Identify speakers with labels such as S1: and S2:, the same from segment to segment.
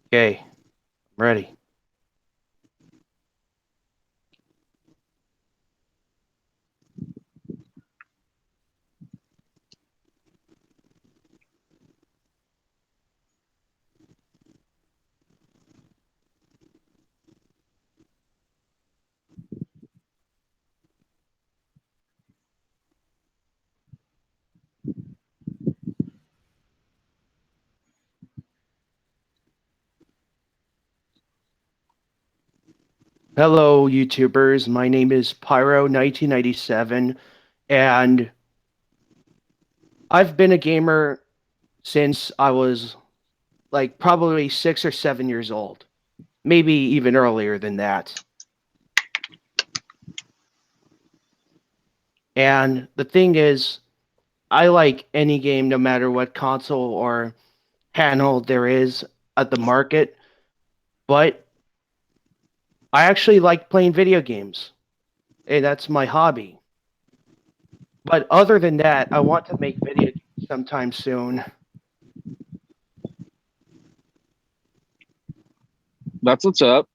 S1: Okay, I'm ready. Hello, YouTubers. My name is Pyro1997, and I've been a gamer since I was like probably 6 or 7 years old, maybe even earlier than that. And the thing is, I like any game no matter what console or handheld there is at the market, but I actually like playing video games, and that's my hobby. But other than that, I want to make video games sometime soon.
S2: That's what's up.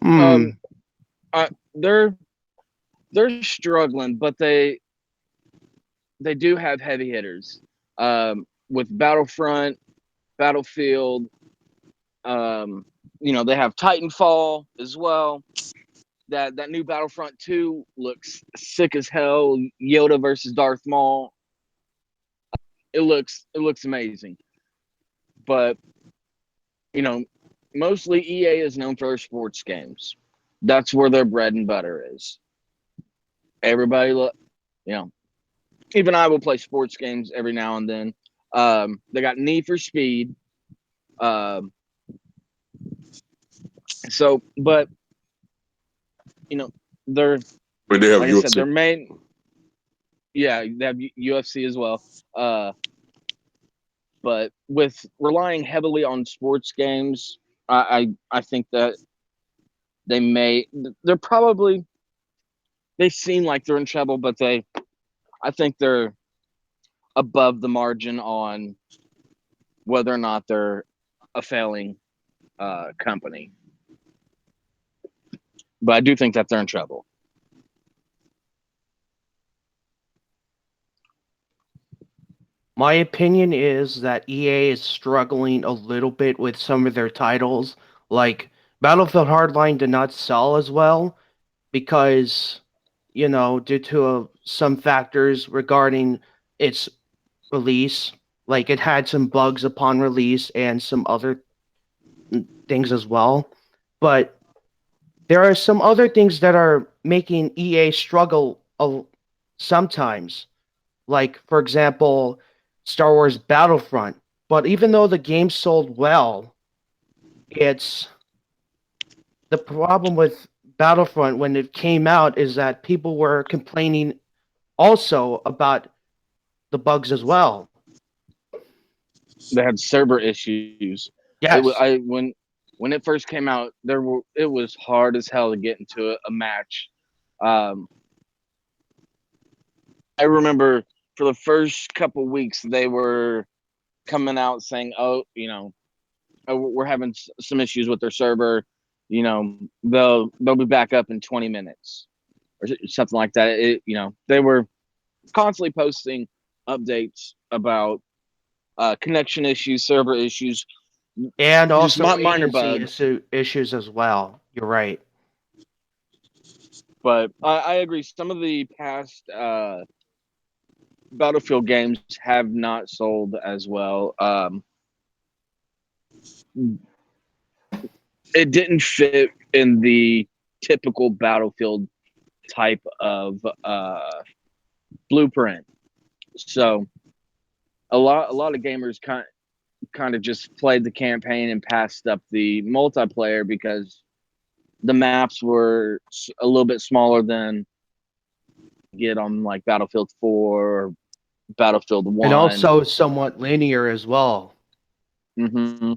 S2: Um,
S1: Hmm.
S2: they're struggling, but they do have heavy hitters. With Battlefront, Battlefield, um, they have Titanfall as well. That new Battlefront 2 looks sick as hell. Yoda versus Darth Maul. It looks amazing. But you know, mostly EA is known for their sports games. That's where their bread and butter is. Everybody, you know, even I will play sports games every now and then. They got Need for Speed. Um, but you know, they're
S3: But they have
S2: like I said,
S3: UFC.
S2: their main, yeah, they have UFC as well. Uh, but with relying heavily on sports games, I think that they may, they're probably, they seem like they're in trouble, but I think they're above the margin on whether or not they're a failing company. But I do think that they're in trouble.
S1: My opinion is that EA is struggling a little bit with some of their titles. Like Battlefield Hardline did not sell as well because, due to some factors regarding its release. Like it had some bugs upon release and some other things as well. But there are some other things that are making EA struggle sometimes. Like, for example, Star Wars Battlefront. But even though the game sold well, it's the problem with Battlefront when it came out is that people were complaining also about the bugs as well.
S2: They had server issues. It was I
S1: Yes.
S2: when it first came out, it was hard as hell to get into a match. Um, I remember for the first couple weeks they were coming out saying, "Oh, we're having some issues with their server. They'll be back up in 20 minutes or something like that." They were constantly posting updates about connection issues, server issues,
S1: And
S2: just
S1: also
S2: minor
S1: latency
S2: bugs.
S1: issues as well. You're right.
S2: But I agree. Some of the past Battlefield games have not sold as well. It didn't fit in the typical Battlefield type of blueprint. So a lot of gamers kind of just played the campaign and passed up the multiplayer because the maps were a little bit smaller than get on like Battlefield 4 or Battlefield
S1: And
S2: 1.
S1: also somewhat linear as well.
S2: Hmm.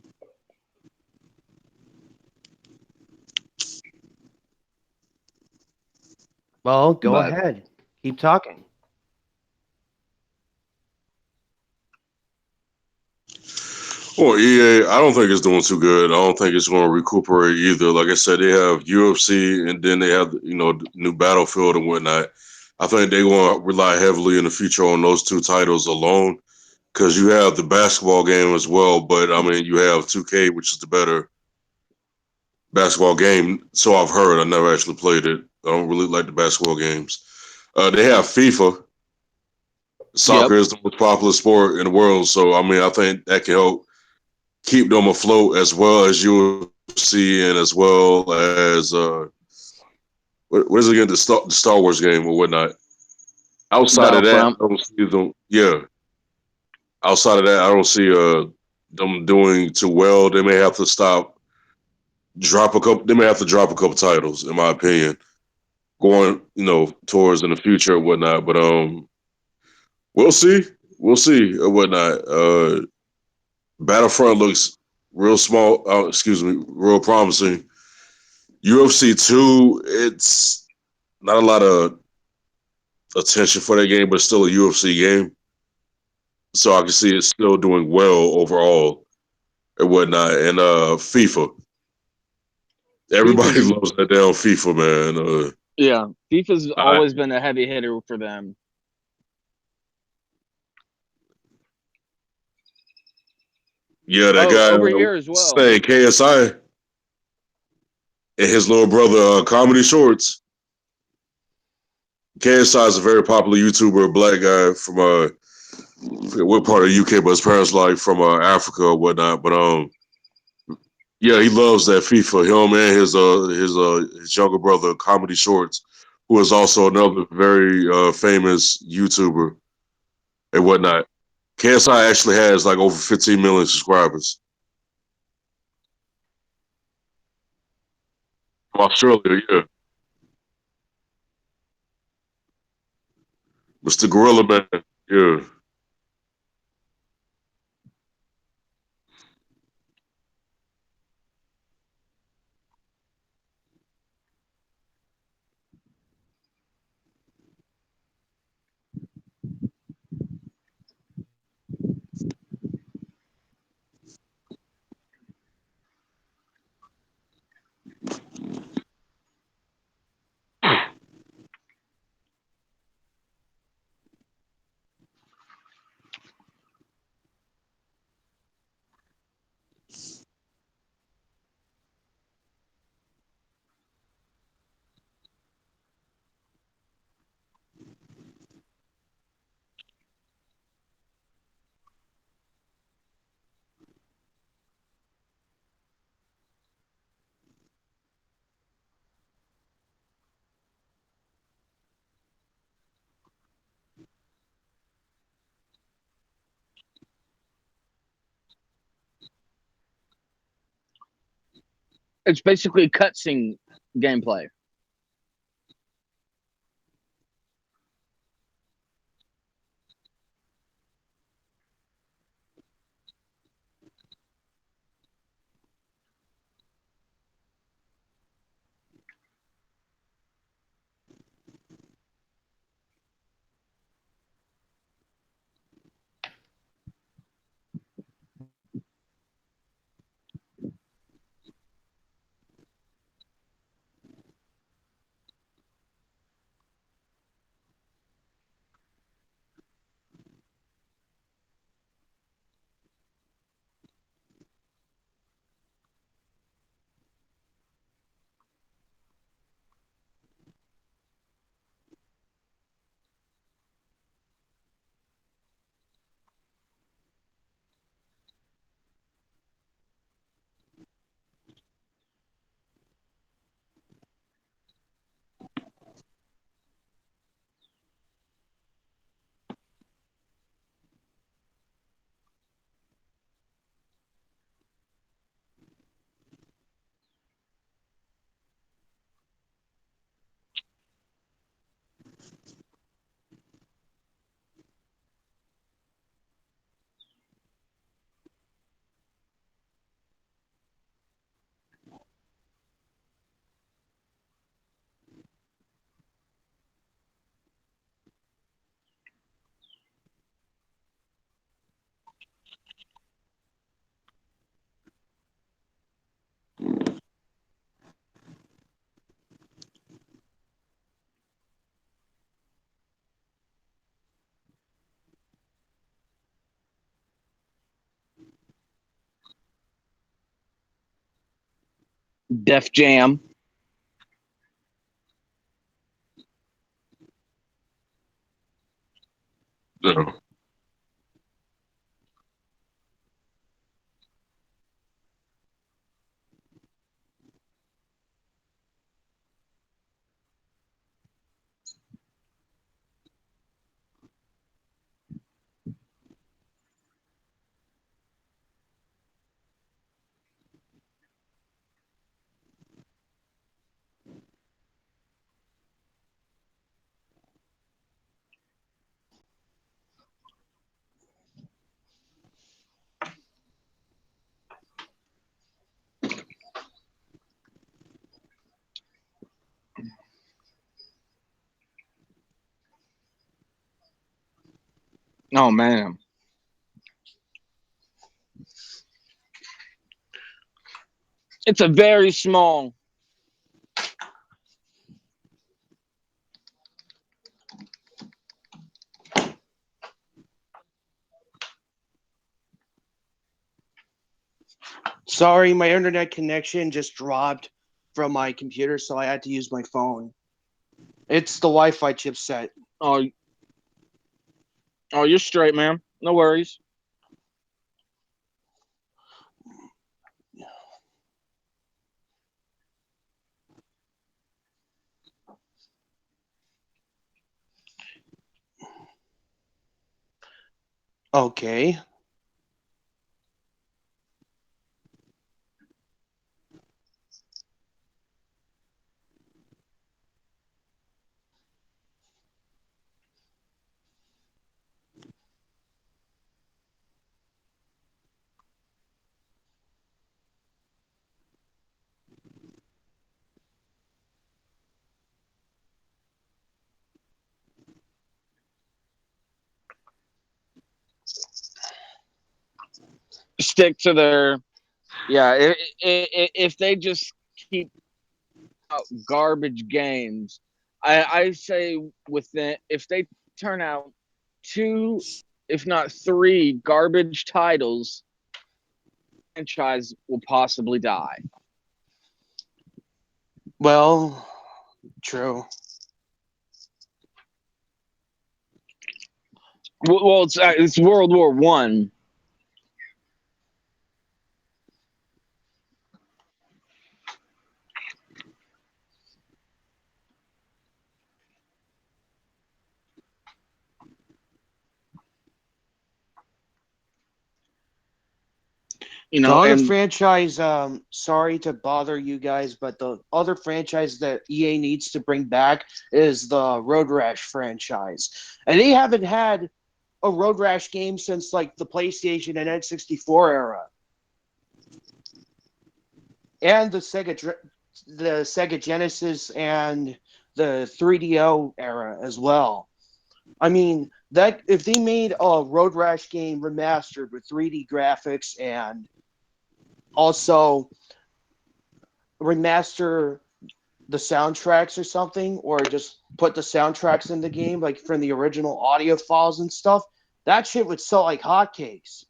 S1: Well, go
S2: But
S1: ahead. Keep talking.
S3: Well, EA, I don't think it's doing too good. I don't think it's going to recuperate either. Like I said, they have UFC and then they have new Battlefield and whatnot. I think they're going to rely heavily in the future on those two titles alone because you have the basketball game as well. But I mean, you have 2K, which is the better basketball game. So I've heard. I never actually played it. I don't really like the basketball games. They have FIFA.
S2: yep,
S3: Soccer is the most popular sport in the world. So I mean, I think that can help keep them afloat as well as UFC and as well as what is it again, the Star Wars game or whatnot. Outside of that,
S2: Battlefront.
S3: I don't see them. Yeah, outside of that, I don't see them doing too well. They may have to stop, drop a couple. They may have to drop a couple titles, in my opinion, going towards in the future or whatnot. But we'll see, we'll see or whatnot. Battlefront looks real small. Excuse me, real promising. UFC 2, it's not a lot of attention for that game, but it's still a UFC game. So I can see it still doing well overall and whatnot. And FIFA. Everybody
S2: FIFA's
S3: loves that damn FIFA, man.
S2: Yeah, FIFA's
S3: I,
S2: always been a heavy hitter for them.
S3: yeah, that
S2: Oh,
S3: guy,
S2: over here as well.
S3: say KSI and his little brother, Comedy Shorts. KSI is a very popular YouTuber, a black guy from I forget what part of the UK, but his parents like from Africa or whatnot. But yeah, he loves that FIFA. Him and his younger brother, Comedy Shorts, who is also another very famous YouTuber and whatnot. KSI actually has like over 15 million subscribers from Australia. Yeah, Mr. Gorilla Man. Yeah.
S2: It's basically cutscene gameplay. Def Jam.
S3: Yeah.
S2: Oh man, it's a very small.
S1: Sorry, my internet connection just dropped from my computer, so I had to use my phone. It's the Wi-Fi chipset.
S2: Oh, oh, you're straight, man. No worries.
S1: Okay.
S2: Stick to their yeah. If they just keep out garbage games, I say within if they turn out two, if not three, garbage titles, franchise will possibly die.
S1: Well, true.
S2: Well, it's World War I.
S1: The other
S2: And
S1: franchise, sorry to bother you guys, but the other franchise that EA needs to bring back is the Road Rash franchise. And they haven't had a Road Rash game since like the PlayStation and N64 era. And the Sega Genesis and the 3DO era as well. I mean, that if they made a Road Rash game remastered with 3D graphics and also remaster the soundtracks or something, or just put the soundtracks in the game, like from the original audio files and stuff, that shit would sell like hotcakes.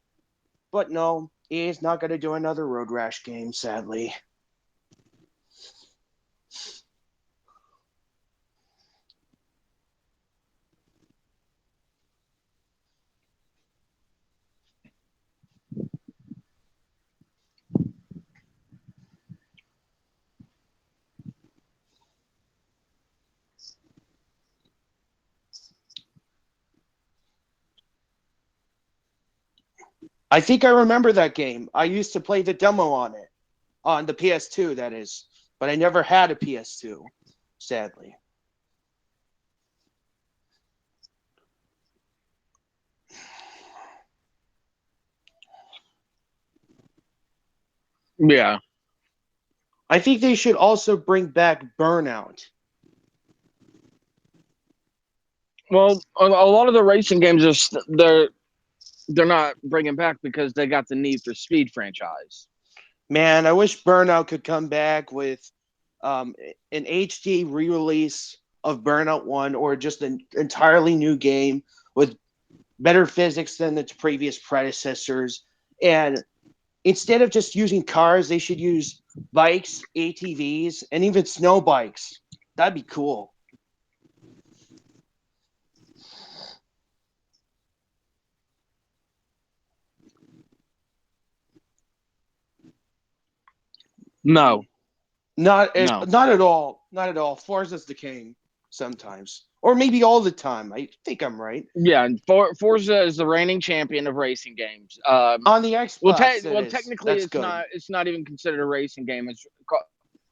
S1: But no, EA's not going to do another Road Rash game, sadly. I think I remember that game. I used to play the demo on it, on the PS2, that is, but I never had a PS2, sadly.
S2: yeah,
S1: I think they should also bring back Burnout.
S2: well, a lot of the racing games they're not bringing back because they got the Need for Speed franchise.
S1: Man, I wish Burnout could come back with um, an HD re-release of Burnout One, or just an entirely new game with better physics than its previous predecessors, and instead of just using cars, they should use bikes, ATVs, and even snow bikes. That'd be cool.
S2: No, no.
S1: Not at all. Not at all. Forza's decaying sometimes, or maybe all the time. I think I'm right.
S2: Yeah, Forza is the reigning champion of racing games.
S1: On the Xbox, that is.
S2: Technically,
S1: That's
S2: it's
S1: good.
S2: not. It's not even considered a racing game.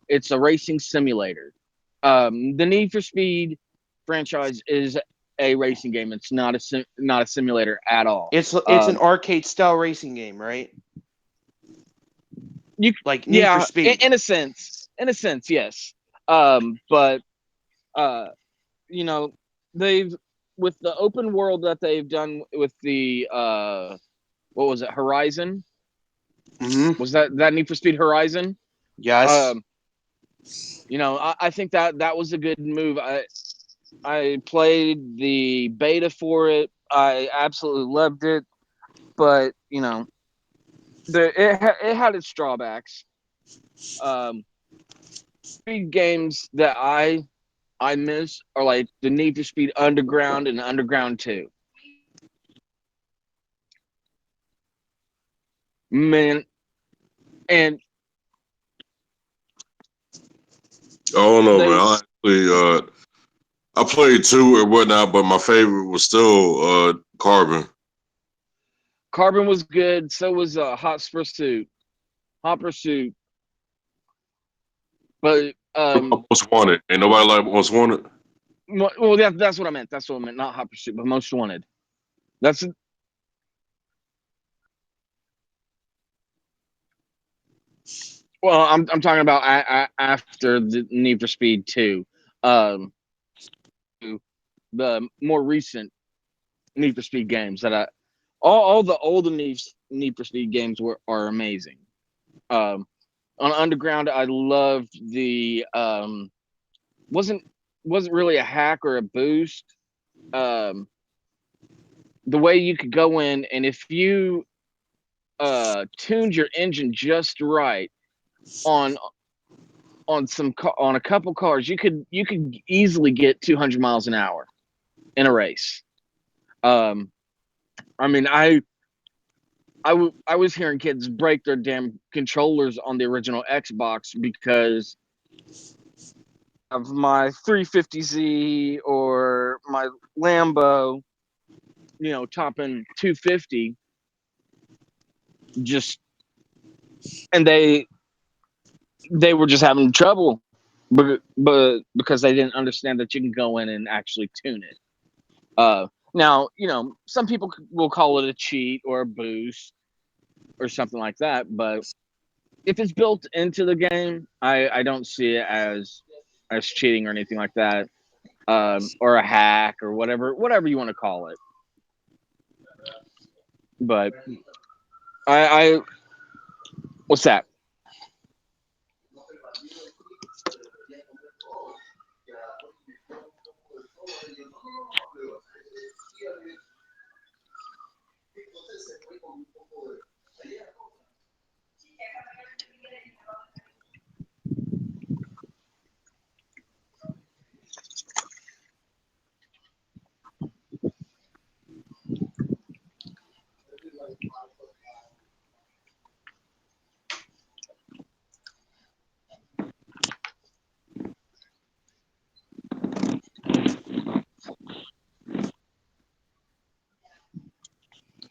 S2: It's a racing simulator. The Need for Speed franchise is a racing game. It's not not a simulator at all.
S1: It's an arcade style racing game, right?
S2: You
S1: Like Need for
S2: yeah,
S1: Speed.
S2: in a sense, yes. But uh, you know, they've with the open world that they've done with the what was it, Horizon?
S1: Mm-hmm.
S2: Was that Need for Speed Horizon?
S1: Yes.
S2: Um, I think that was a good move. I played the beta for it. I absolutely loved it, but it had its drawbacks. Um, Speed games that I miss are like the Need for Speed Underground and Underground 2. Man, and
S3: I don't know, man.
S2: they
S3: I played two or whatnot, but my favorite was still Carbon.
S2: Carbon was good. So was Hot Pursuit. But
S3: Most Wanted. Ain't nobody like Most Wanted.
S2: well, that's what I meant. That's what I meant. Not Hot Pursuit, but Most Wanted. That's well, I'm talking about after the Need for Speed 2. Um, the more recent Need for Speed games that all the older Need for Speed games are amazing. Um, on Underground, I loved the wasn't wasn't really a hack or a boost. Um, the way you could go in and if you tuned your engine just right on on a couple cars, you could easily get 200 miles an hour in a race. Um, I mean, I was hearing kids break their damn controllers on the original Xbox because of my 350Z or my Lambo, topping 250. Just and they were just having trouble, but because they didn't understand that you can go in and actually tune it. Now some people will call it a cheat or a boost or something like that, but if it's built into the game, I don't see it as cheating or anything like that, or a hack or whatever you want to call it. But I what's that?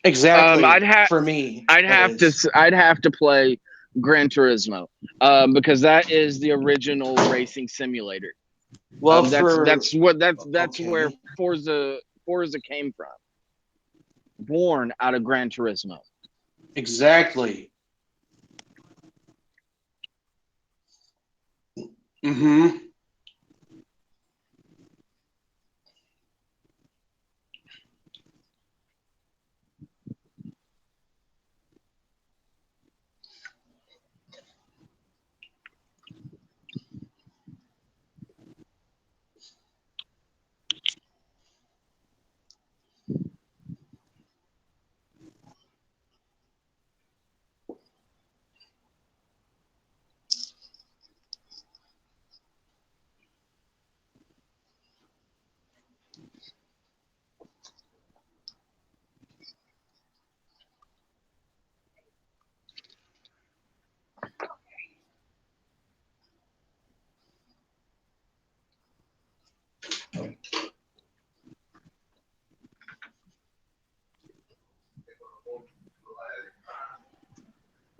S2: I'd
S1: Exactly.
S2: have
S1: For me, that is.
S2: I'd have to play Gran Turismo, because that is the original racing simulator.
S1: Well,
S2: That's
S1: for
S2: what that's where
S1: okay.
S2: Forza came from, born out of Gran Turismo.
S1: Exactly. Mm-hmm.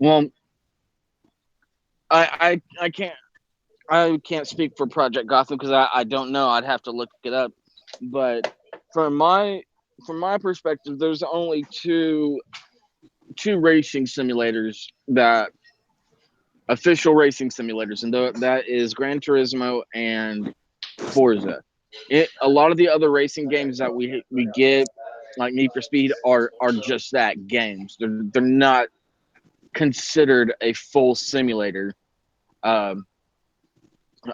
S2: Well, I can't speak for Project Gotham because I don't know. I'd have to look it up. But from my from my perspective, there's only two racing simulators that official racing simulators, and that is Gran Turismo and Forza. A lot of the other racing games that we get, like Need for Speed, are just that, games. They're not considered a full simulator. Um,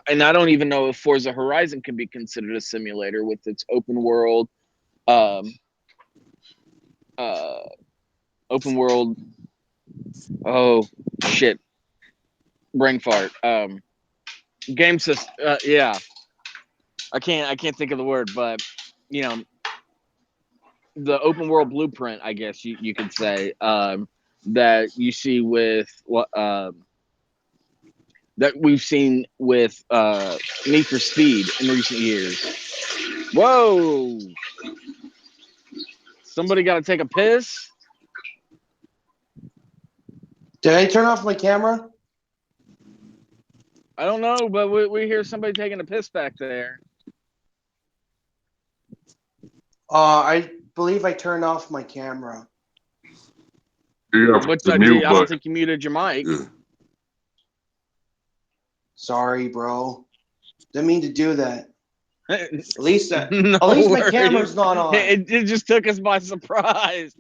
S2: and I don't even know if Forza Horizon can be considered a simulator with its um, uh, open world. Oh shit, brain fart. Game system. Yeah, I can't think of the word, but you know the open world blueprint, I guess you could say, that you see with what that we've seen with Need for Speed in recent years. Whoa! Somebody got to take a piss.
S1: Did I turn off my camera?
S2: I don't know, but we hear somebody taking a piss back there.
S1: I believe I turned off my camera.
S3: Yeah,
S2: But
S3: the
S2: I
S3: mute
S2: don't
S3: button.
S2: think you muted your mic.
S3: Yeah.
S1: Sorry, bro. Didn't mean to do that.
S2: No
S1: At least my
S2: worries.
S1: camera's not on.
S2: It just took us by surprise.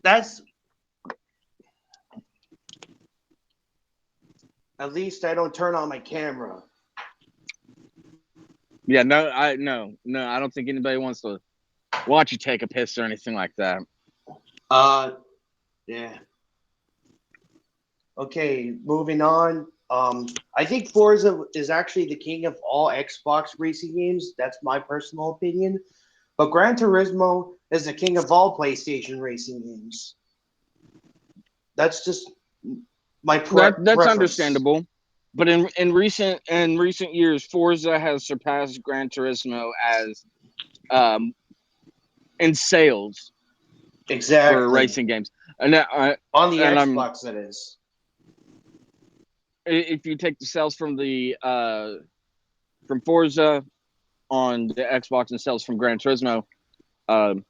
S1: That's at least I don't turn on my camera.
S2: Yeah, no, I don't think anybody wants to watch you take a piss or anything like that.
S1: Uh, yeah. Okay, moving on. I think Forza is actually the king of all Xbox racing games. That's my personal opinion. But Gran Turismo is the king of all PlayStation racing games. That's just my
S2: That's
S1: preference.
S2: understandable. But in recent years, Forza has surpassed Gran Turismo as um, in sales for
S1: Exactly.
S2: racing games. And
S1: On the
S2: and
S1: Xbox, that is.
S2: if you take the sales from Forza on the Xbox and sales from Gran Turismo, um,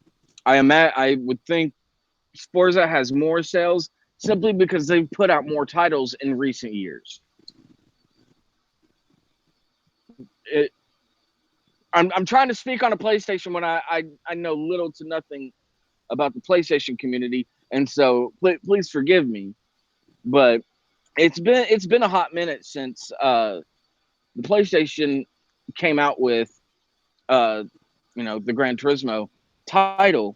S2: I would think Forza has more sales simply because they've put out more titles in recent years. It, I'm trying to speak on a PlayStation when I know little to nothing about the PlayStation community, and so please forgive me. But it's been a hot minute since the PlayStation came out with uh, the Gran Turismo title.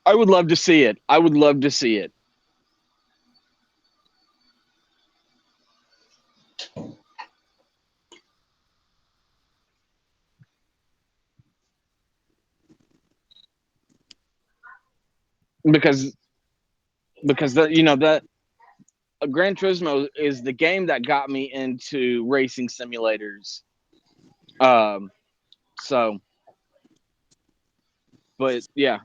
S2: I would love to see it. I would love to see it because that Gran Turismo is the game that got me into racing simulators. Um, so, but yeah,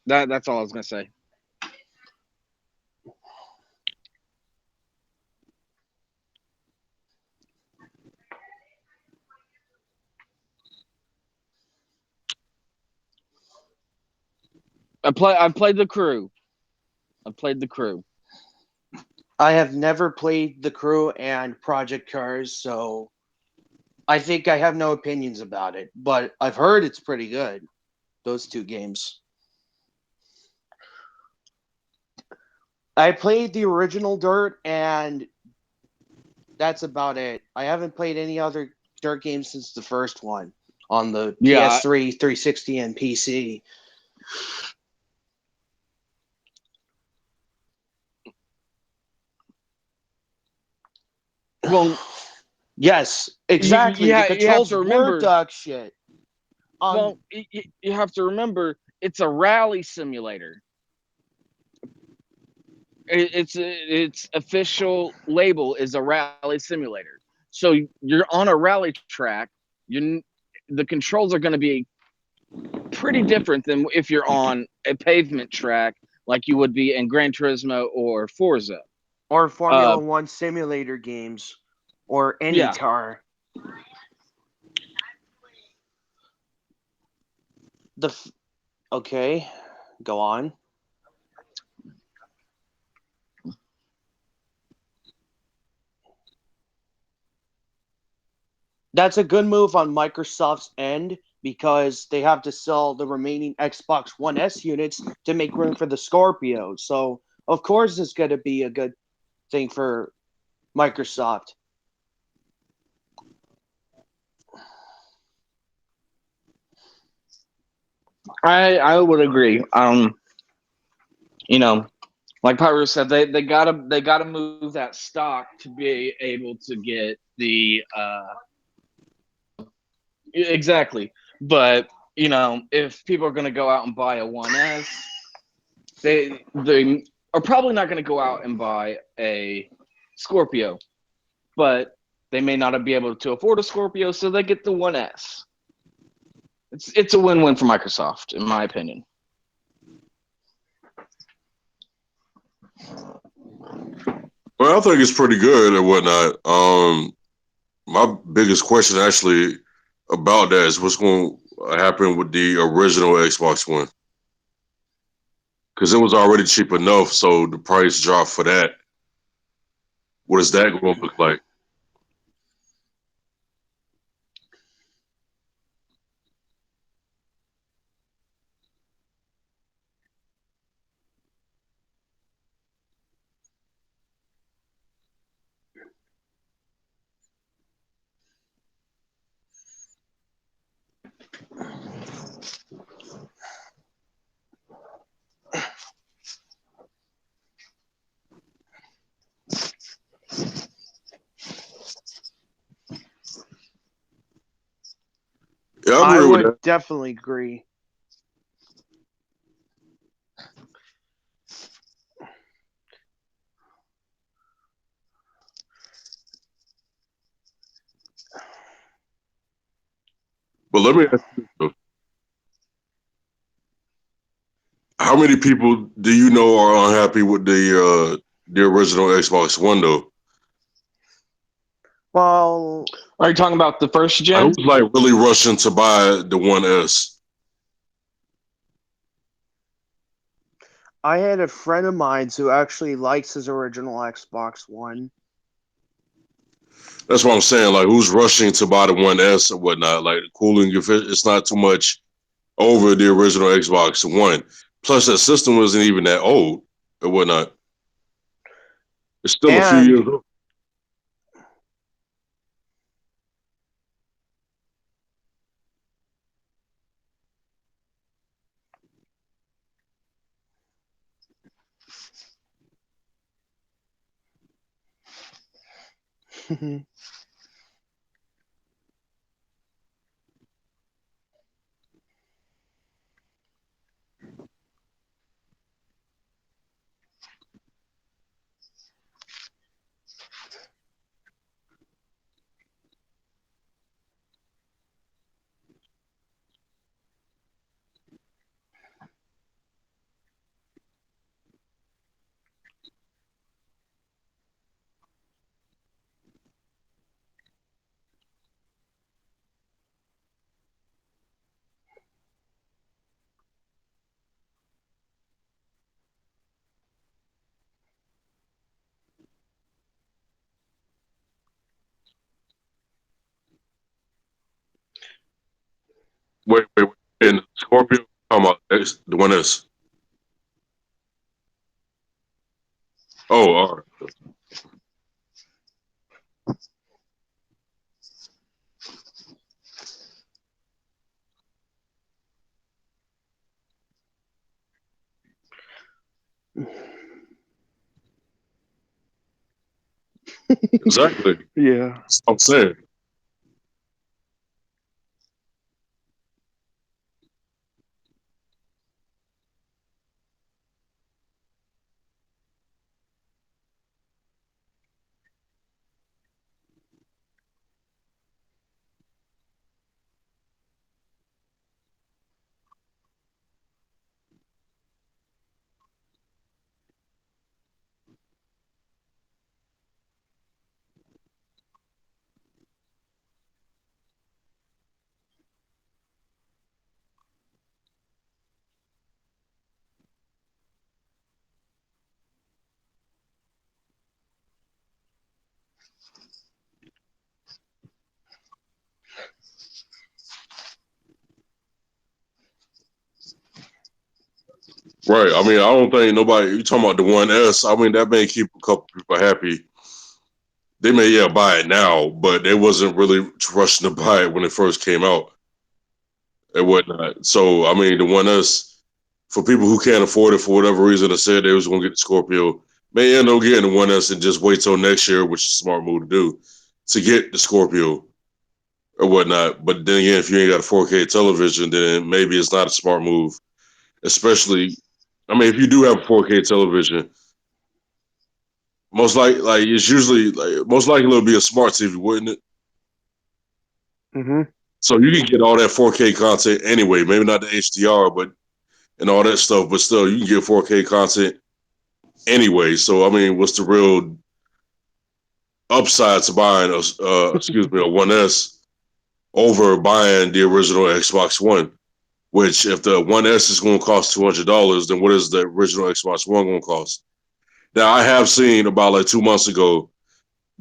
S2: that's all I was gonna say. I've played the crew. I've played the crew.
S1: I have never played The Crew and Project Cars, so I think I have no opinions about it. But I've heard it's pretty good. Those two games. I played the original Dirt, and that's about it. I haven't played any other Dirt games since the first one on the
S2: Yeah.
S1: PS3, 360, and PC.
S2: Well,
S1: Yes,
S2: you
S1: exactly. The
S2: you have
S1: controls
S2: to
S1: were
S2: remember.
S1: dog shit.
S2: Well,
S1: On
S2: you have to remember it's a rally simulator. its official label is a rally simulator. So you're on a rally track. You the controls are going to be pretty different than if you're on a pavement track like you would be in Gran Turismo or Forza.
S1: Or
S2: Uh,
S1: Formula One simulator games, or any
S2: yeah,
S1: car. The okay, go on. That's a good move on Microsoft's end because they have to sell the remaining Xbox One S units to make room for the Scorpio. So, of course, it's going to be a good thing for Microsoft.
S2: I would agree. You know, like Pyro said, they gotta move that stock to be able to get the exactly. But if people are gonna go out and buy a 1S, they are probably not gonna go out and buy a Scorpio, but they may not be able to afford a Scorpio, so they get the 1S. It's a win-win for Microsoft, in my opinion.
S3: Well, I think it's pretty good and whatnot. My biggest question actually about that is what's going to happen with the original Xbox One because it was already cheap enough, so the price dropped for that. What is that going to look like? Yeah, I
S1: I
S3: agree with
S1: would
S3: that.
S1: definitely agree.
S3: But let me ask you, this, how many people do you know are unhappy with the original Xbox One though?
S1: Well,
S2: Are you talking about the first
S3: Like,
S2: gen?
S3: who's like really rushing to buy the One S?
S1: I had a friend of mine who actually likes his original Xbox One.
S3: That's what I'm saying. Like, who's rushing to buy the One S or whatnot? Like, the cooling, it's not too much over the original Xbox One. Plus, that system wasn't even that old or whatnot. It's still a few
S1: And
S3: years old. Wait. And Scorpio, talking about the One S. Oh, all right. Exactly.
S1: yeah.
S3: That's what I'm saying. Right. I mean, I don't think nobody. You talking about the One S? I mean, that may keep a couple people happy. They may buy it now, but they wasn't really rushing to buy it when it first came out and whatnot. So I mean, the One S for people who can't afford it for whatever reason, I said they was going to get the Scorpio. May end up getting the One S and just wait till next year, which is a smart move to do, to get the Scorpio or whatnot. But then again, if you ain't got a 4K television, then maybe it's not a smart move. Especially, I mean, if you do have a 4K television, like it's usually like most likely it'll be a smart TV, wouldn't it?
S1: Hmm.
S3: So you can get all that 4K content anyway. Maybe not the HDR, but and all that stuff, but still you can get 4K content anyway. So I mean, what's the real upside to buying a One S over buying the original Xbox One? Which if the One S is going to cost $200, then what is the original Xbox One going to cost? Now I have seen about like 2 months ago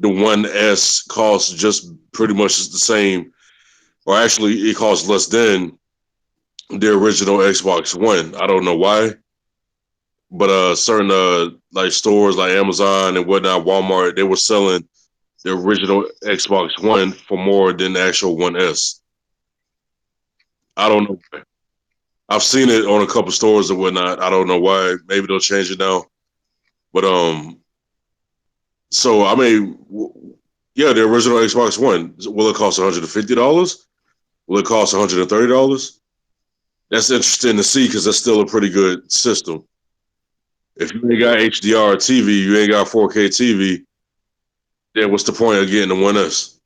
S3: the One S costs just pretty much the same, or actually it costs less than the original Xbox One. I don't know why, but certain like stores like Amazon and whatnot, Walmart, they were selling the original Xbox One for more than the actual One S. I don't know. I've seen it on a couple stores and whatnot. I don't know why. Maybe they'll change it now. But so I mean, yeah, the original Xbox One, will it cost $150? Will it cost $130? That's interesting to see because that's still a pretty good system. If you ain't got HDR TV, you ain't got 4K TV, then what's the point of getting the One S?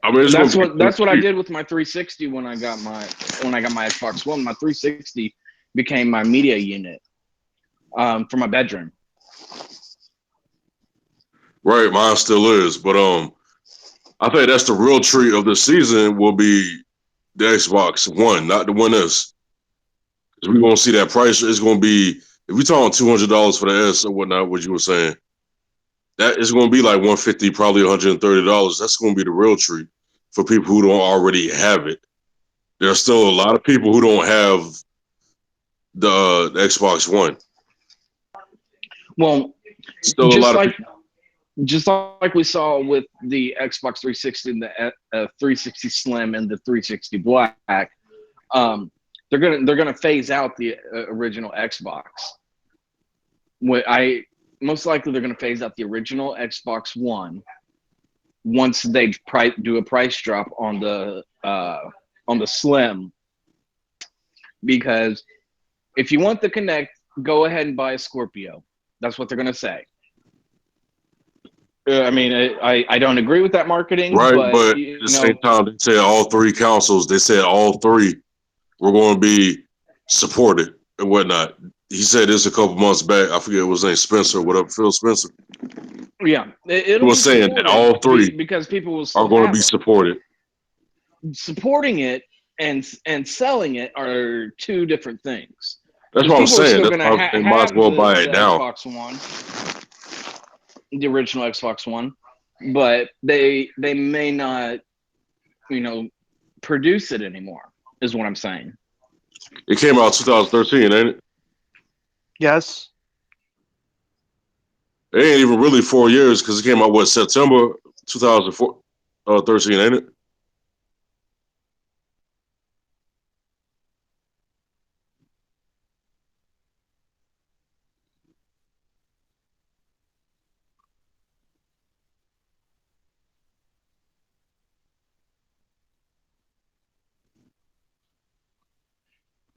S3: I mean, it's going
S2: That's
S3: to be
S2: what I
S3: cheap.
S2: did with my 360 when I got my Xbox One. My 360 became my media unit for my bedroom.
S3: Right, mine still is. But I think that's the real treat of the season will be the Xbox One, not the One S. Because we're gonna see that price. It's gonna be if we talking $200 for the S or whatnot, what you were saying, that is gonna be like 150, probably $130. That's gonna be the real treat for people who don't already have it. There are still a lot of people who don't have the Xbox One.
S2: Well,
S3: Still a
S2: just
S3: lot of
S2: like
S3: people.
S2: just like we saw with the Xbox 360 and the 360 Slim and the 360 Black, um, they're gonna phase out the original Xbox. I most likely they're gonna phase out the original Xbox One once they do a price drop on the Slim, because if you want the Connect, go ahead and buy a Scorpio. That's what they're gonna say. I mean, I don't agree with that marketing,
S3: Right,
S2: but
S3: but at the same time, they said all three councils. They said all three were going to be supported and whatnot. He said this a couple months back. I forget what his name, Spencer, whatever, Phil Spencer.
S2: yeah,
S3: He
S2: it'll be
S3: was saying that
S2: supported
S3: all three
S2: because people will
S3: are
S2: still
S3: going to
S2: have
S3: be
S2: them.
S3: supported.
S2: Supporting it and selling it are two different things.
S3: That's
S2: Because
S3: what I'm
S2: people are
S3: saying.
S2: still
S3: That's
S2: going to
S3: why I'm saying might as
S2: have
S3: well buy
S2: the
S3: it now.
S2: Xbox One, the original Xbox One, but they may not, you know, produce it anymore. Is what I'm saying.
S3: It came out 2013, ain't it?
S1: Yes.
S3: It ain't even really 4 years because it came out what September 2004, 13, ain't it?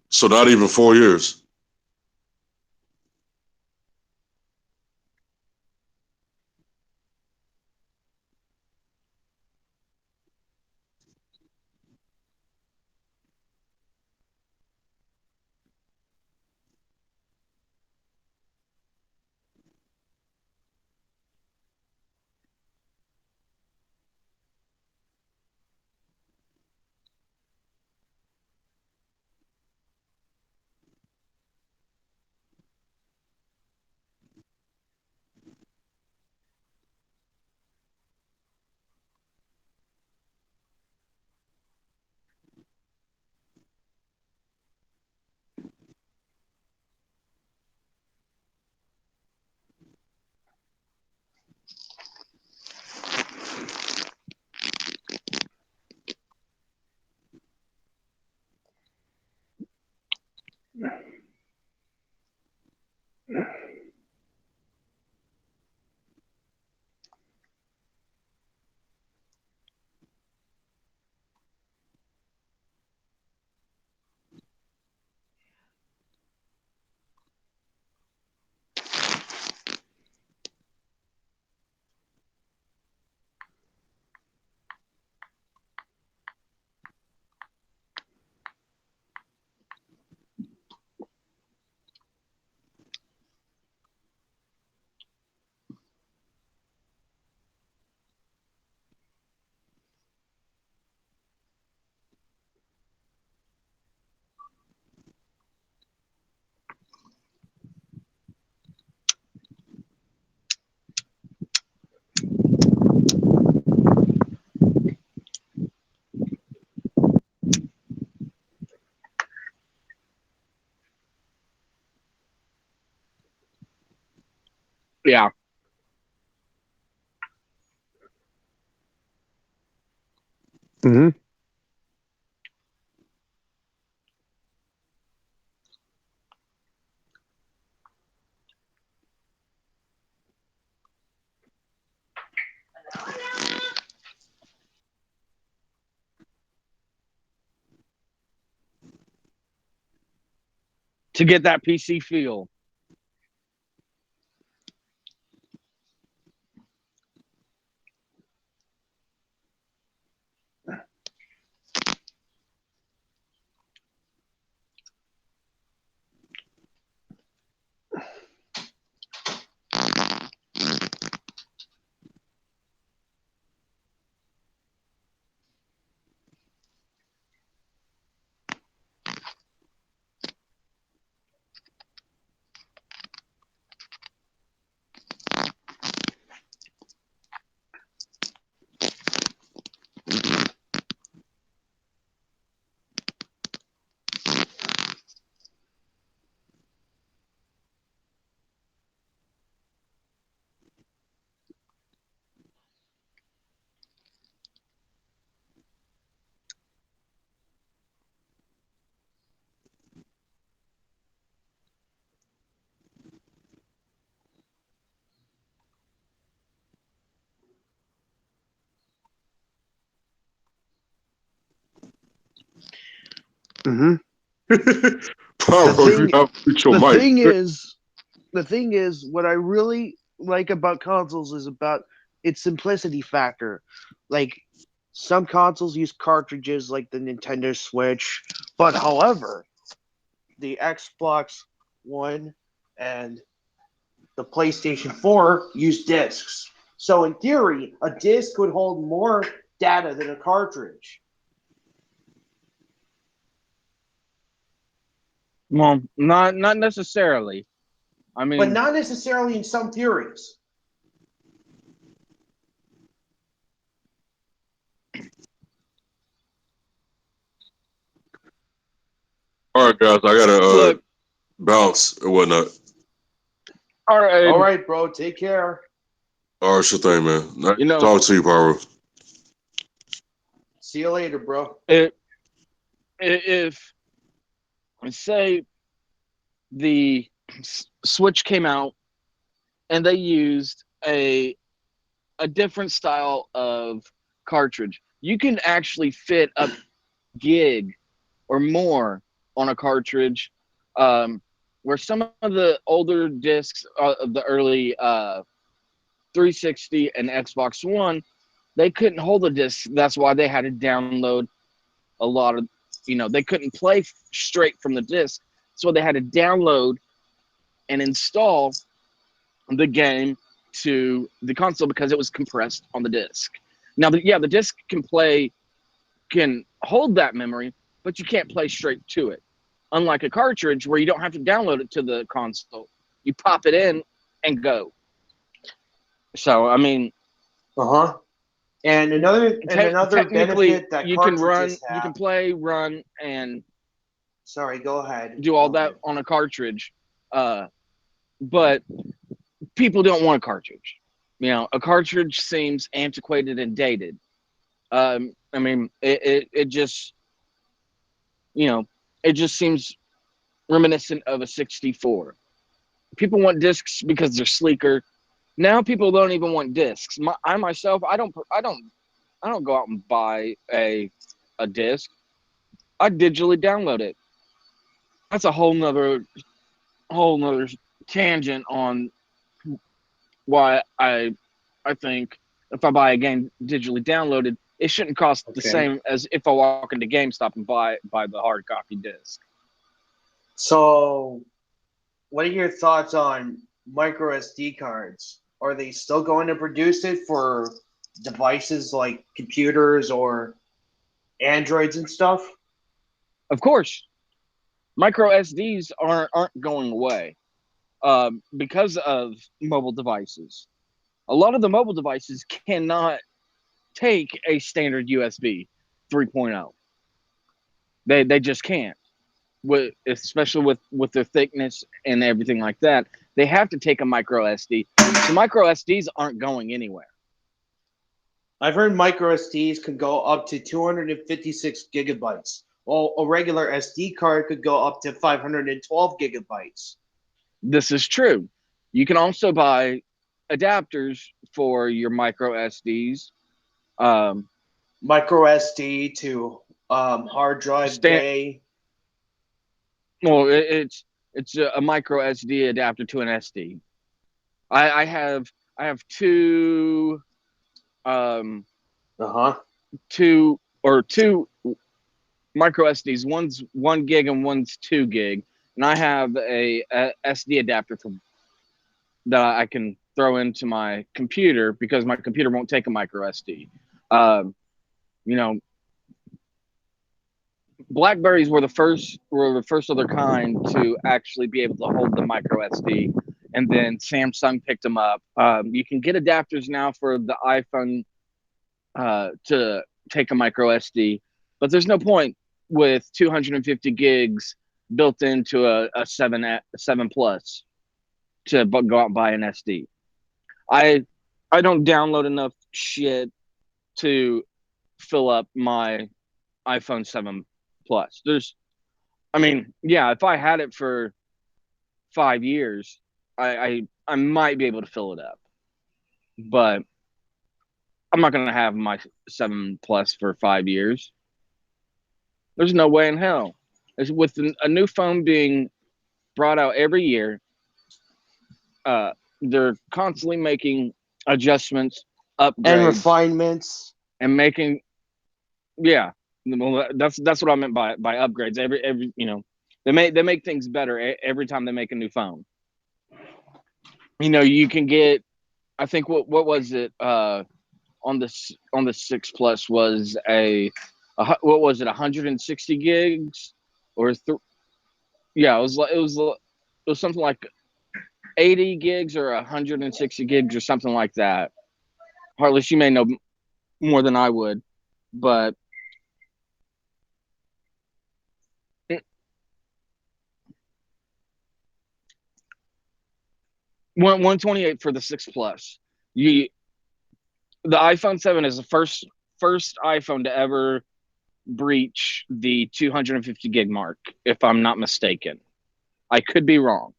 S3: So not even 4 years.
S2: Yeah.
S1: Hmm.
S2: To get that PC feel.
S1: Hmm. The
S3: Pyro, you
S1: thing,
S3: have to mute your
S1: the
S3: mic.
S1: thing is, the thing is, what I really like about consoles is about its simplicity factor. Like some consoles use cartridges, like the Nintendo Switch, but however, the Xbox One and the PlayStation 4 use discs. So in theory, a disc would hold more data than a cartridge.
S2: Well, not necessarily. I
S1: but
S2: mean,
S1: not necessarily in some theories.
S3: All right, guys, I gotta
S2: look,
S3: bounce and whatnot.
S2: all
S1: All
S2: right,
S1: right, bro, take care.
S3: All right, sure thing, man. Nice
S2: you know,
S3: talking to you, Pyro.
S1: See you later, bro.
S2: it, if say the Switch came out and they used a different style of cartridge, you can actually fit a gig or more on a cartridge. Um, where some of the older discs of the early 360 and Xbox One, they couldn't hold a disc. That's why they had to download a lot of, they couldn't play straight from the disc. So they had to download and install the game to the console because it was compressed on the disc. Now, yeah, the disc can hold that memory, but you can't play straight to it. Unlike a cartridge where you don't have to download it to the console, you pop it in and go. So, I mean,
S1: Uh huh. And another
S2: technically,
S1: benefit that
S2: you can run,
S1: cartridges
S2: you can
S1: have.
S2: play, run, and
S1: Sorry, go ahead.
S2: do all
S1: Go
S2: that
S1: ahead.
S2: on a cartridge. Uh, but people don't want a cartridge. A cartridge seems antiquated and dated. I mean, it just, you know, it just seems reminiscent of a 64. People want discs because they're sleeker. Now people don't even want discs. I myself, I don't go out and buy a disc. I digitally download it. That's a whole nother tangent on why I think if I buy a game digitally downloaded, it shouldn't cost the
S1: Okay.
S2: same as if I walk into GameStop and buy the hard copy disc.
S1: So, what are your thoughts on micro SD cards? Are they still going to produce it for devices like computers or Androids and stuff?
S2: Of course, micro SDs aren't going away because of mobile devices. A lot of the mobile devices cannot take a standard USB 3.0. They just can't. Especially with their thickness and everything like that, they have to take a micro SD. So micro SDs aren't going anywhere.
S1: I've heard micro SDs could go up to 256 gigabytes, while a regular SD card could go up to 512 gigabytes.
S2: This is true. You can also buy adapters for your micro SDs. Um,
S1: Micro SD to hard drive
S2: stand
S1: bay.
S2: well, it's a micro SD adapter to an SD. I have um,
S1: Uh huh.
S2: two micro SDs. One's 1 gig and one's 2 gig, and I have a SD adapter that I can throw into my computer because my computer won't take a micro SD. Um, you know, Blackberries were the first of their kind to actually be able to hold the micro SD, and then Samsung picked them up. You can get adapters now for the iPhone to take a micro SD, but there's no point with 250 gigs built into a 7 plus to go out and buy an SD. I I don't download enough shit to fill up my iPhone 7 Plus. I mean, yeah, if I had it for 5 years, I might be able to fill it up, but I'm not gonna have my 7 Plus for 5 years. There's no way in hell. With a new phone being brought out every year, uh, they're constantly making adjustments,
S1: And
S2: upgrades,
S1: refinements.
S2: and making yeah. Well, that's what I meant by upgrades. Every they make things better every time they make a new phone. You can get. I think what was it on the 6 Plus was what was it 160 gigs or Yeah, it was something like 80 gigs or 160 gigs or something like that. Heartless, you may know more than I would, but 128 for the 6 Plus. You the iPhone 7 is the first iPhone to ever breach the 250 gig mark, if I'm not mistaken. I could be wrong,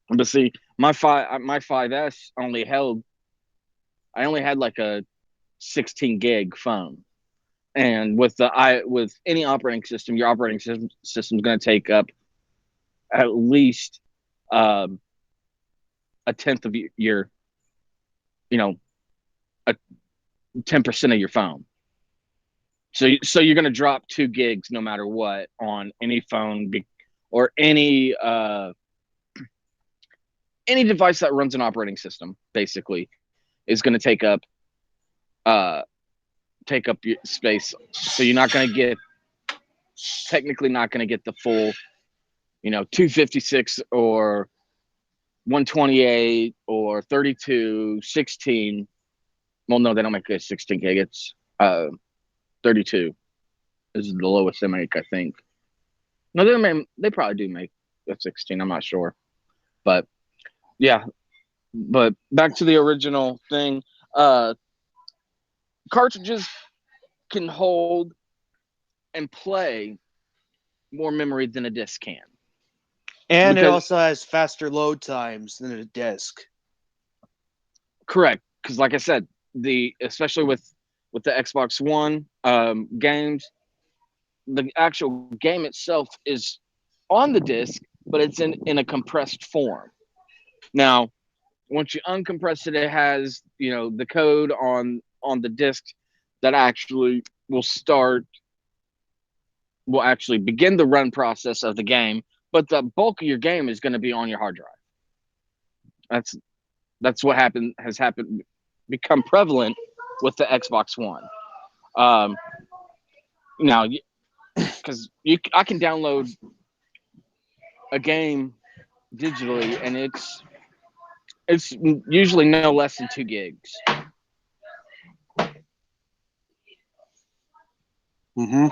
S2: but see, my 5S only held. I only had like a 16 gig phone, and with any operating system, your operating system is going to take up at least um, a tenth of your you know a 10% of your phone. So you're going to drop 2 gigs no matter what on any phone or any device that runs an operating system. Basically, is going to uh, take up your space. So you're not going to get technically not going to get the full 256 or 128 or 32, 16. Well, no, they don't make a 16 gig. It's 32 is the lowest they make, I think. No, they probably do make a 16. I'm not sure, but yeah. But back to the original thing. Uh, Cartridges can hold and play more memory than a disc can.
S4: And it
S2: Because
S4: also has faster load times than a disc.
S2: correct, because like I said, the especially with the Xbox One games, the actual game itself is on the disc, but it's in a compressed form. Now, once you uncompress it, it has the code on the disc that will actually begin the run process of the game, but the bulk of your game is going to be on your hard drive. That's that's what happened become prevalent with the Xbox One. Um, now, because I can download a game digitally, and it's usually no less than 2 gigs.
S4: Mm-hmm.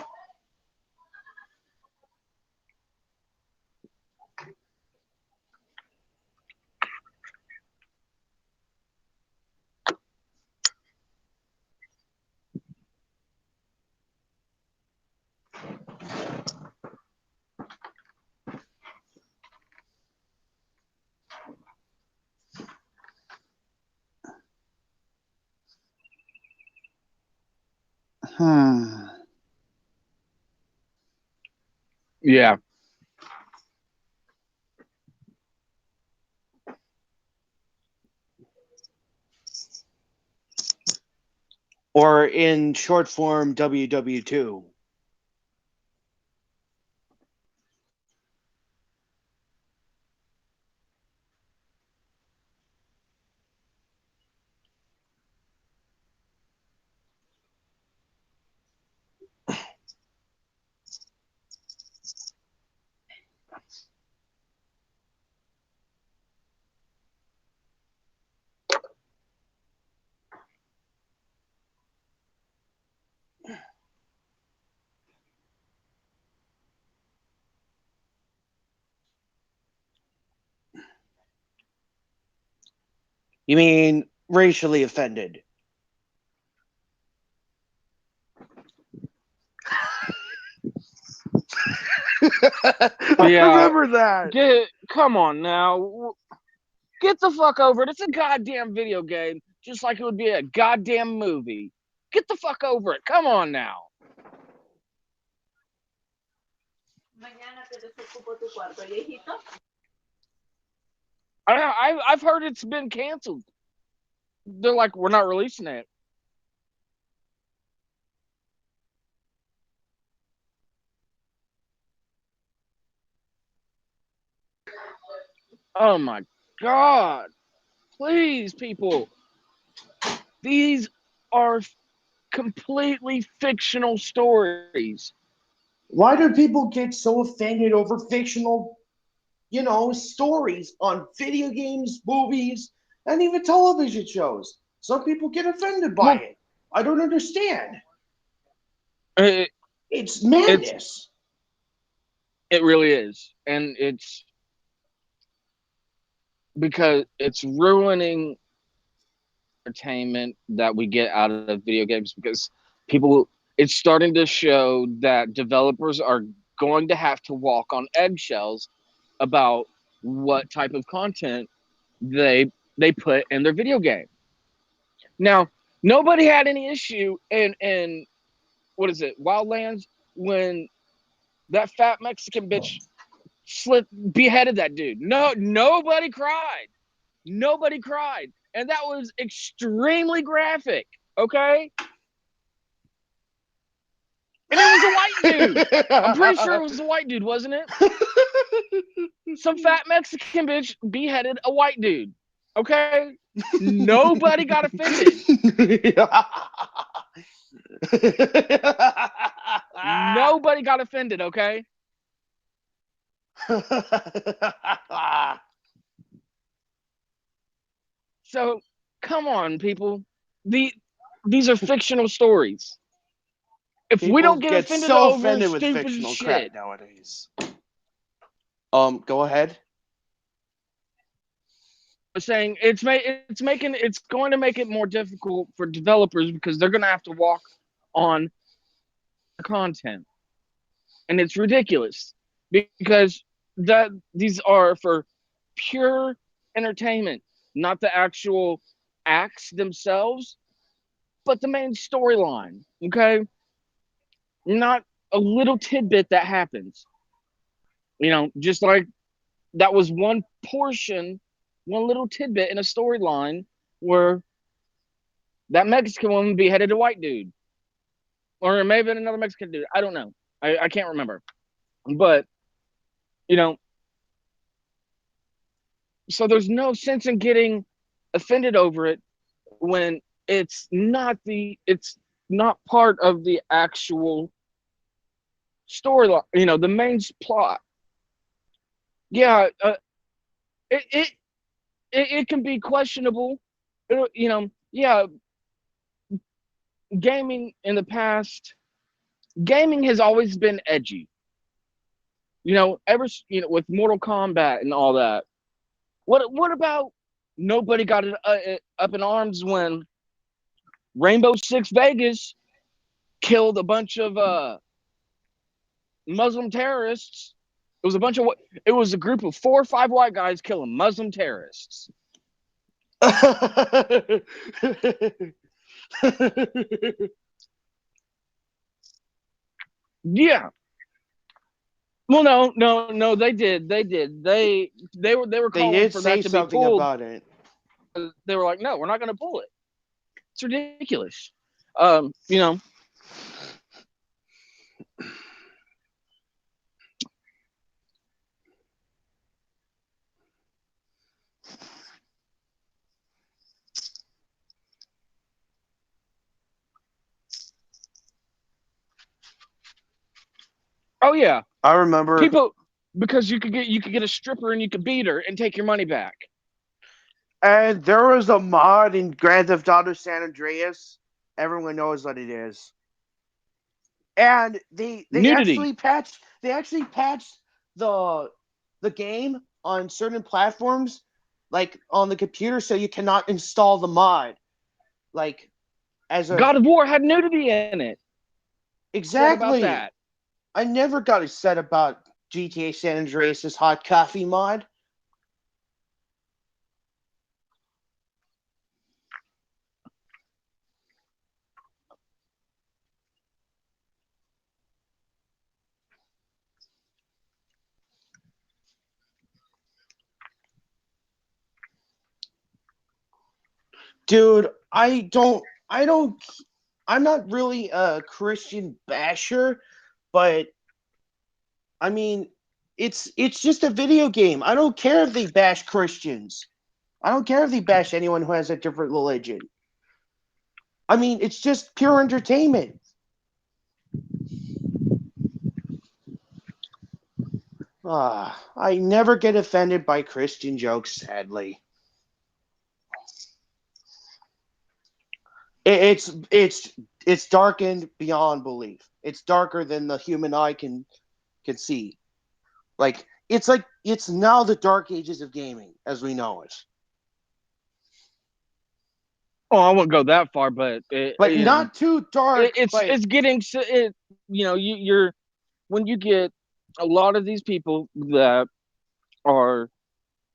S4: Hmm.
S2: Yeah,
S4: Or in short form, WW2. You mean racially offended? I
S2: yeah.
S4: remember that.
S2: Come on now, get the fuck over it. It's a goddamn video game, just like it would be a goddamn movie. Get the fuck over it. Come on now. I've heard it's been canceled. They're like, we're not releasing it. Oh my god! Please, people, these are completely fictional stories.
S4: Why do people get so offended over fictional, stories on video games, movies, and even television shows? Some people get offended by
S2: Well,
S4: it. I don't understand.
S2: it,
S4: It's
S2: it's
S4: madness.
S2: it really is, and it's because it's ruining entertainment that we get out of video games because people it's starting to show that developers are going to have to walk on eggshells about what type of content they put in their video game. Now, nobody had any issue in what is it, Wildlands, when that fat Mexican bitch slit beheaded that dude. No, nobody cried. Nobody cried. And that was extremely graphic. Okay? And it was a white dude. I'm pretty sure it was a white dude, wasn't it? Some fat Mexican bitch beheaded a white dude. Okay? Nobody got offended. Nobody got offended, okay? So come on, people. The these are fictional stories. If we
S4: People
S2: don't get
S4: get
S2: offended
S4: so
S2: over
S4: offended with
S2: stupid
S4: fictional crap
S2: shit,
S4: nowadays. Go ahead.
S2: saying it's going to make it more difficult for developers because they're going to have to walk on content, and it's ridiculous because that these are for pure entertainment, not the actual acts themselves, but the main storyline. Okay, not a little tidbit that happens. Just like that was one portion, one little tidbit in a storyline where that Mexican woman beheaded a white dude, or it may have been another Mexican dude. I don't know. I can't remember. But you know, so there's no sense in getting offended over it when it's not part of the actual storyline. The main plot. Yeah, it, it it can be questionable. Yeah, gaming in the past, gaming has always been edgy. With Mortal Kombat and all that. What about nobody got it up in arms when Rainbow Six Vegas killed a bunch of Muslim terrorists? It was a group of 4 or 5 white guys killing Muslim terrorists. Yeah. Well, no. They were
S4: They
S2: calling
S4: did
S2: for that
S4: say
S2: to be
S4: something
S2: pulled.
S4: about it.
S2: They were like, no, we're not going to pull it. It's ridiculous. You know, oh yeah,
S4: I remember,
S2: people because you could get a stripper and you could beat her and take your money back.
S4: and there was a mod in Grand Theft Auto San Andreas. Everyone knows what it is. And they
S2: Nudity.
S4: actually patched the the game on certain platforms, like on the computer, so you cannot install the mod. Like as of
S2: God of War had nudity in it. Sad about that.
S4: exactly. I never got upset about GTA San Andreas' hot coffee mod. Dude, I'm not really a Christian basher, but I mean, it's just a video game. I don't care if they bash Christians. I don't care if they bash anyone who has a different religion. I mean, it's just pure entertainment. I never get offended by Christian jokes, sadly. It's darkened beyond belief. It's darker than the human eye can see. Like it's now the dark ages of gaming as we know it.
S2: Oh, I won't go that far, but
S4: But not too dark, but
S2: it's getting you're when you get a lot of these people that are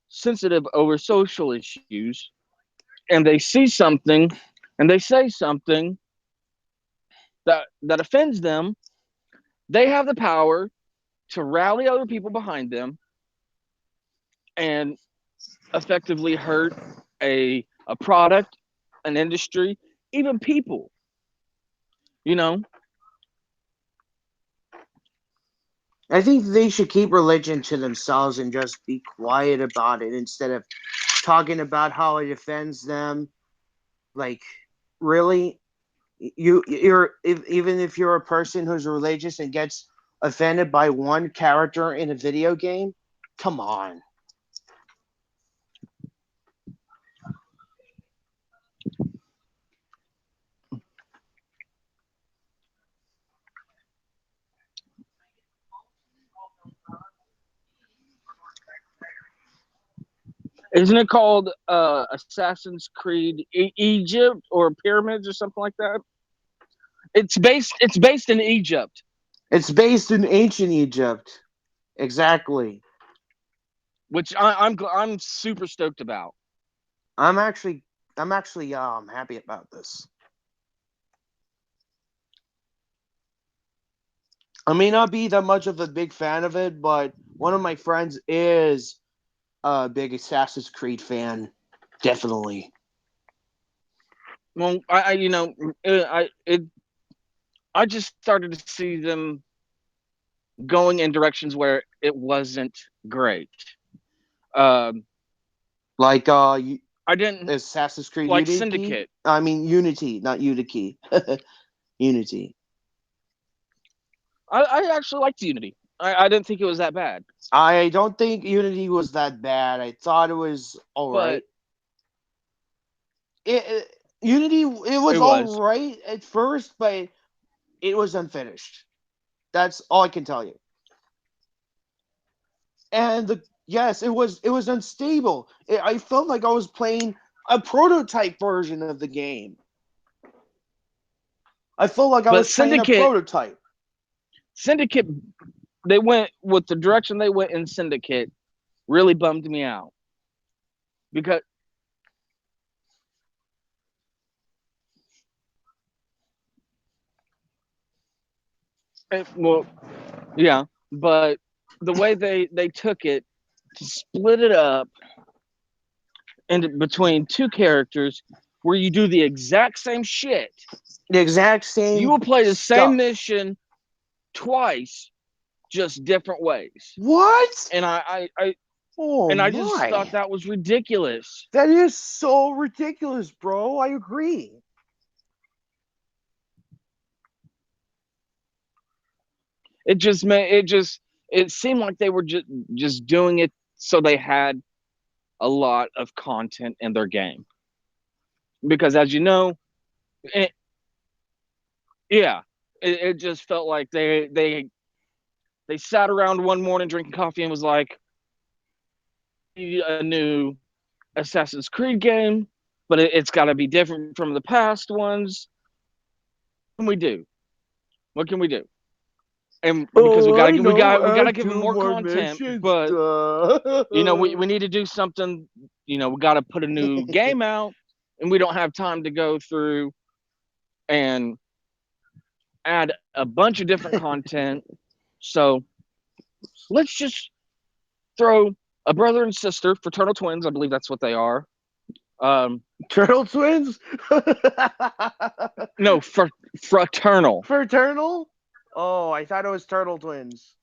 S2: sensitive over social issues and they see something and they say something that offends them, they have the power to rally other people behind them and effectively hurt a product, an industry, even people. You know,
S4: I think they should keep religion to themselves and just be quiet about it instead of talking about how it offends them. Like, really, even if you're a person who's religious and gets offended by one character in a video game, come on.
S2: isn't it called Assassin's Creed Egypt or Pyramids or something like that? It's based in Egypt,
S4: It's based in ancient Egypt. Exactly.
S2: which I'm super stoked about.
S4: I'm actually I'm happy about this. I may not be that much of a big fan of it, but one of my friends is a big Assassin's Creed fan. Definitely.
S2: Well, I just started to see them going in directions where it wasn't great. Um,
S4: Like
S2: I didn't
S4: Assassin's Creed
S2: like
S4: Unity.
S2: Syndicate.
S4: I mean Unity, not Unity. Unity.
S2: I actually liked Unity. I didn't think it was that bad,
S4: I don't think Unity was that bad. I thought it was all
S2: but
S4: right. Unity it
S2: it
S4: was all
S2: was.
S4: right at first, but it was unfinished. That's all I can tell you. And the yes, it was unstable. I felt like I was playing a prototype version of the game. I felt like I
S2: But
S4: was playing a prototype.
S2: Syndicate, they went with the direction they went in Syndicate. Really bummed me out because, well, yeah, but the way they took it to split it up in between two characters, where you do the exact same shit.
S4: The exact
S2: You
S4: same
S2: will play the same
S4: stuff.
S2: mission twice, just different ways.
S4: What?
S2: And
S4: Oh
S2: I just thought
S4: my.
S2: that was ridiculous.
S4: That is so ridiculous, bro. I agree.
S2: It seemed like they were just doing it so they had a lot of content in their game. Because as you know, it, yeah, it just felt like they sat around one morning drinking coffee and was like, a new Assassin's Creed game, but it's got to be different from the past ones. What can we do? What can we do? And because
S4: Oh, I know.
S2: we gotta
S4: Add
S2: give them
S4: two
S2: more
S4: more
S2: content,
S4: missions.
S2: but we need to do something. We got to put a new game out, and we don't have time to go through and add a bunch of different content. So let's just throw a brother and sister, fraternal twins. I believe that's what they are. Um,
S4: Turtle twins?
S2: no, fraternal.
S4: Fraternal? Oh, I thought it was turtle twins.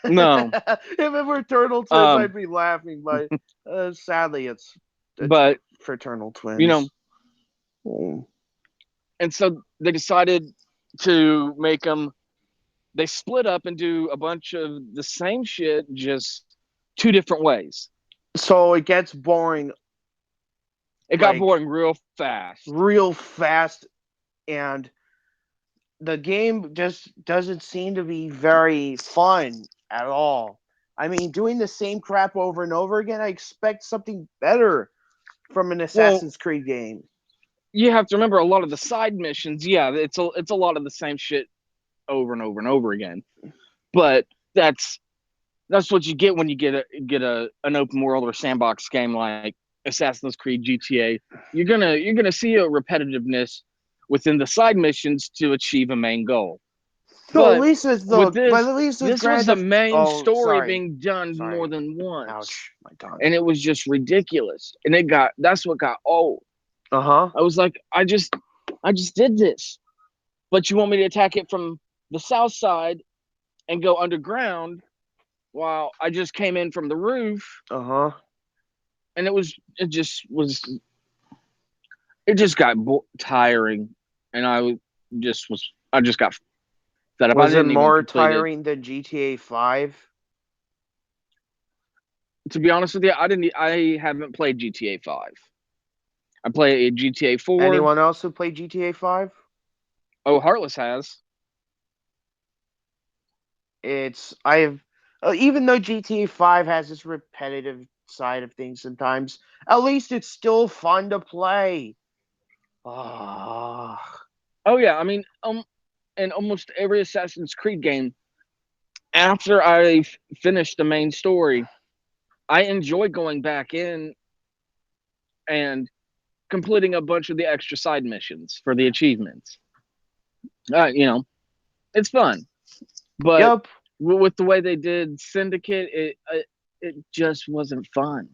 S2: No,
S4: If it were turtle twins,
S2: um,
S4: I'd be laughing, but sadly, it's
S2: but
S4: fraternal
S2: you know,
S4: twins. Oh.
S2: and so they decided to make them they split up and do a bunch of the same shit, just two different ways.
S4: So it gets boring
S2: It got
S4: like
S2: boring real fast.
S4: real fast, and the game just doesn't seem to be very fun at all. I mean, doing the same crap over and over again, I expect something better from an
S2: Well,
S4: Assassin's Creed game.
S2: you have to remember a lot of the side missions. Yeah, it's a lot of the same shit over and over and over again. But that's what you get when you get a an open world or sandbox game like Assassin's Creed, GTA. You're gonna see a repetitiveness within the side missions to achieve a main goal.
S4: No,
S2: But
S4: but at least with
S2: this was
S4: Grand
S2: the
S4: Theft.
S2: main
S4: Oh,
S2: story
S4: sorry,
S2: being done more
S4: sorry.
S2: than once,
S4: Ouch, my tongue.
S2: and it was just ridiculous. And that's what got old.
S4: Uh huh.
S2: I was like, I just did this, but you want me to attack it from the south side and go underground while I just came in from the roof,
S4: Uh huh.
S2: and it just got tiring, and I just got fed up. I
S4: Was it
S2: didn't even
S4: more
S2: complete it.
S4: tiring than GTA 5?
S2: To be honest with you, I haven't played GTA 5. I play a GTA 4.
S4: Anyone else who played GTA 5?
S2: Oh, Heartless has.
S4: It's I've Even though GTA 5 has this repetitive side of things sometimes, at least it's still fun to play. Ah,
S2: Oh yeah, I mean, in almost every Assassin's Creed game, after I finish the main story, I enjoy going back in and completing a bunch of the extra side missions for the achievements. You know, it's fun, but
S4: yep.
S2: with the way they did Syndicate, it just wasn't fun.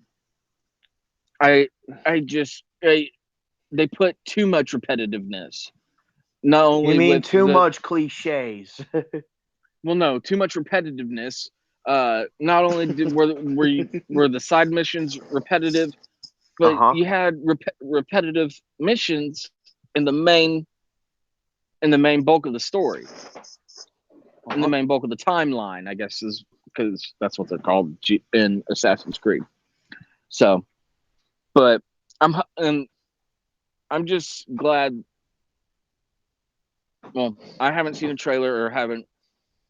S2: I I just they put too much repetitiveness. Not
S4: You
S2: only
S4: mean
S2: with
S4: too much cliches?
S2: no, too much repetitiveness. Not only were the side missions repetitive,
S4: Uh
S2: but
S4: huh.
S2: you had repetitive missions in the main bulk of the story,
S4: Uh
S2: in the
S4: huh.
S2: main bulk of the timeline, I guess, is because that's what they're called in Assassin's Creed. So, but and I'm just glad. Well, I haven't seen a trailer or haven't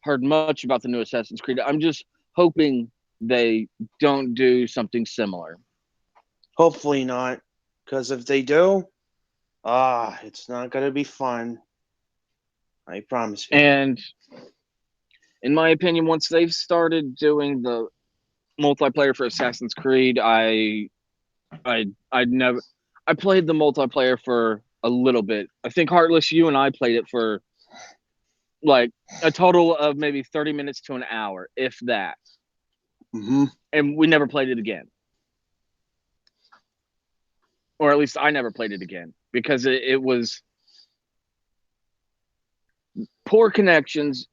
S2: heard much about the new Assassin's Creed. I'm just hoping they don't do something similar.
S4: Hopefully not, because if they do, it's not gonna be fun. I promise you.
S2: And in my opinion, once they've started doing the multiplayer for Assassin's Creed, I'd never I played the multiplayer for a little bit. I think Heartless, you and I played it for like a total of maybe 30 minutes to an hour, if that.
S4: Mm-hmm.
S2: And we never played it again. Or at least I never played it again because it was poor connections.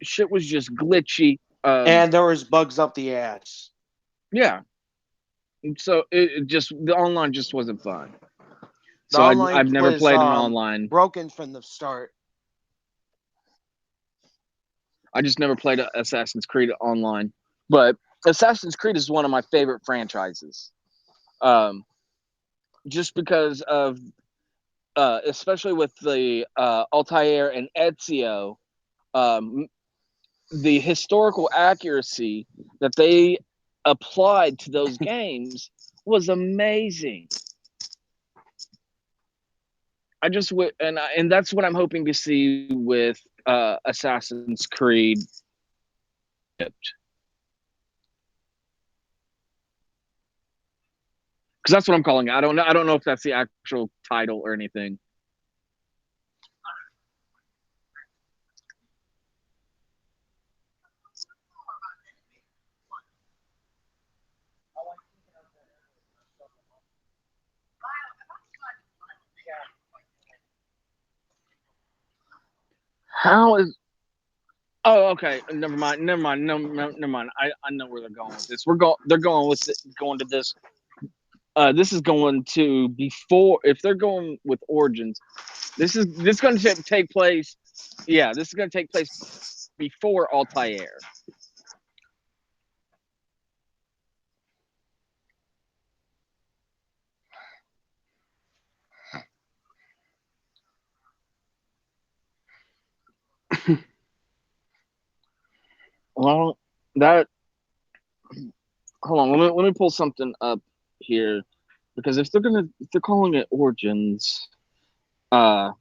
S2: Shit was just glitchy.
S4: And there was bugs up the ass.
S2: Yeah. So it just the online just wasn't fun.
S4: The
S2: So
S4: online
S2: I've never
S4: was
S2: played an online.
S4: broken from the start.
S2: I just never played Assassin's Creed online. But Assassin's Creed is one of my favorite franchises. Um, just because of especially with the Altair and Ezio, um, the historical accuracy that they applied to those games was amazing. And that's what I'm hoping to see with Assassin's Creed. Because that's what I'm calling it. I don't know. I don't know if that's the actual title or anything. How is? Oh, okay. Never mind. Never mind. No, no, never mind. I know where they're going with this. They're going with going to this. This is going to before if they're going with Origins. This is going to take place Yeah, this is going to take place before Altair. Well, that hold on. Let me pull something up here because if they're calling it Origins, uh,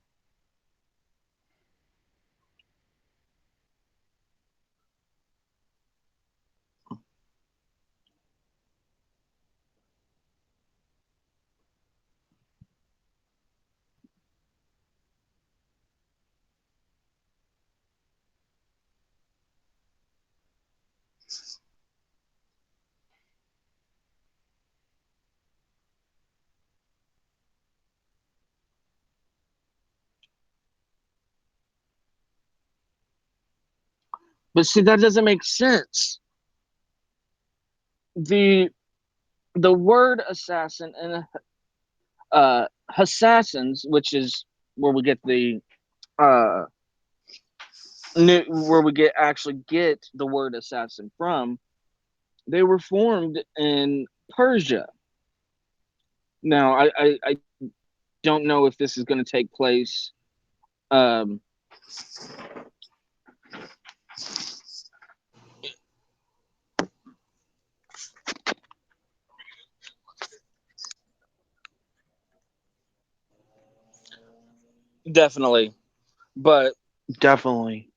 S2: but see that doesn't make sense. The the word assassin and assassins, which is where we get the uh where we get actually get the word assassin from. They were formed in Persia. Now, I don't know if this is going to take place. Um, Definitely, but
S1: Definitely.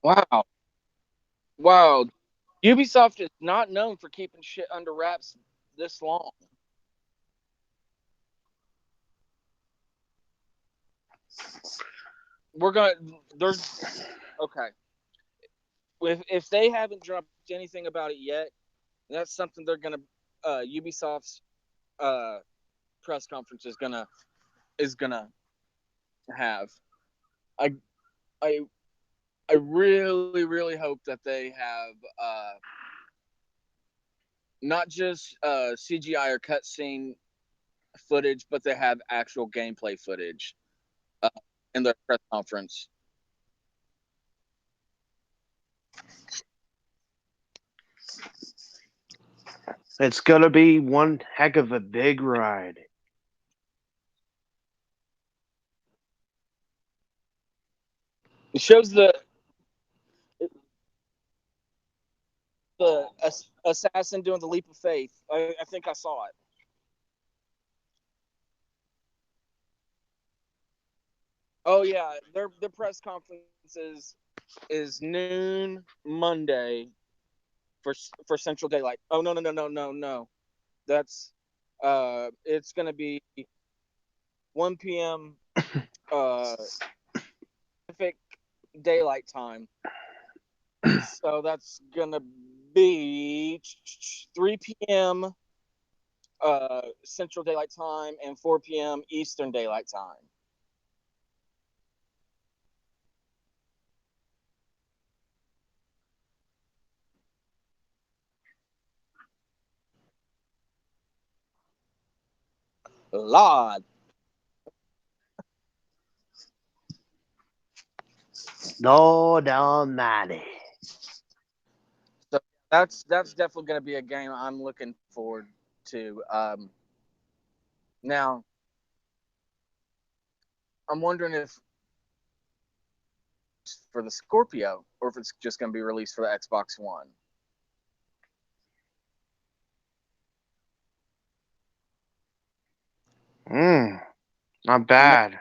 S2: wow, wow, Ubisoft is not known for keeping shit under wraps this long. We're gonna they're okay. If they haven't dropped anything about it yet, that's something they're gonna Ubisoft's uh press conference is gonna have. I I I really hope that they have not just CGI or cutscene footage, but they have actual gameplay footage uh, in their press conference.
S1: It's gonna be one heck of a big ride.
S2: It shows the assassin doing the leap of faith. I think I saw it. Oh yeah, their press conference is noon Monday for Central Daylight. Oh no. That's it's gonna be 1 p.m. Pacific Daylight Time. So that's gonna be 3 p.m. Central Daylight Time and 4 p.m. Eastern Daylight Time. Lord.
S1: Lord Almighty.
S2: So that's definitely gonna be a game I'm looking forward to. Now I'm wondering if for the Scorpio or if it's just gonna be released for the Xbox One.
S1: Mmm, not
S2: No,
S1: bad.